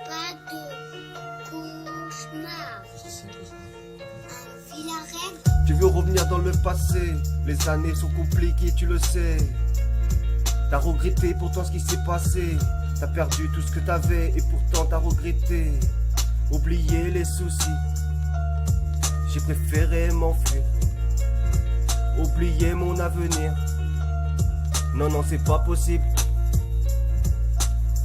pas de cauchemar. Un Villarreal. Tu veux revenir dans le passé, les années sont compliquées, tu le sais. T'as regretté pourtant ce qui s'est passé. T'as perdu tout ce que t'avais et pourtant t'as regretté. Oublier les soucis, j'ai préféré m'enfuir. Oublier mon avenir, non non c'est pas possible.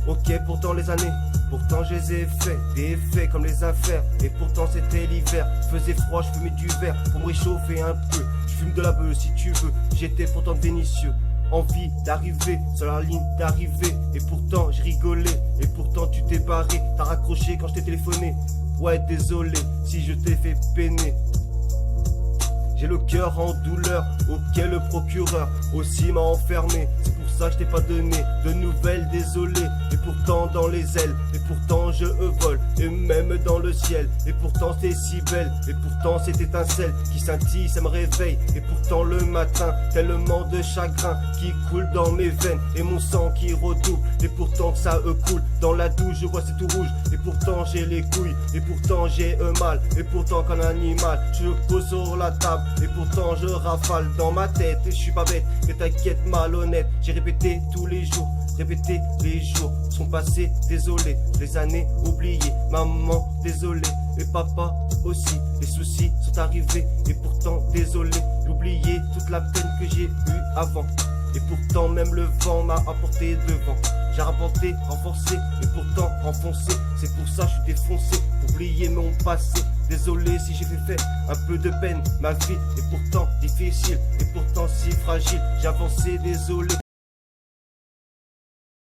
Ok pourtant les années, pourtant je les ai fait, des effets comme les affaires. Et pourtant c'était l'hiver, faisait froid, je fumais du verre pour me réchauffer un peu. Je fume de la beuh si tu veux, j'étais pourtant dénicieux. Envie d'arriver sur la ligne d'arrivée. Et pourtant j'ai rigolé, et pourtant tu t'es barré. T'as raccroché quand je t'ai téléphoné. Ouais désolé si je t'ai fait peiner. J'ai le cœur en douleur, ok le procureur aussi m'a enfermé. C'est pour ça que je t'ai pas donné de nouvelles, désolé. Et pourtant dans les ailes, et pourtant je vole. Et même dans le ciel, et pourtant c'est si belle. Et pourtant cette étincelle qui scintille, ça me réveille. Et pourtant le matin, tellement de chagrin qui coule dans mes veines. Et mon sang qui redouble, et pourtant que ça coule. Dans la douche je vois c'est tout rouge. Et pourtant j'ai les couilles, et pourtant j'ai mal. Et pourtant qu'un animal, je pose sur la table. Et pourtant je rafale dans ma tête. Et je suis pas bête, mais t'inquiète malhonnête. J'ai répété tous les jours, répété les jours sont passés, désolé. Les années oubliées, maman désolé. Et papa aussi, les soucis sont arrivés. Et pourtant désolé, j'ai oublié toute la peine que j'ai eue avant. Et pourtant même le vent m'a apporté devant. J'ai rapporté, renforcé, et pourtant renfoncé. C'est pour ça que je suis défoncé, pour oublier mon passé. Désolé si j'ai fait un peu de peine. Ma vie est pourtant difficile, et pourtant si fragile. J'ai avancé, désolé.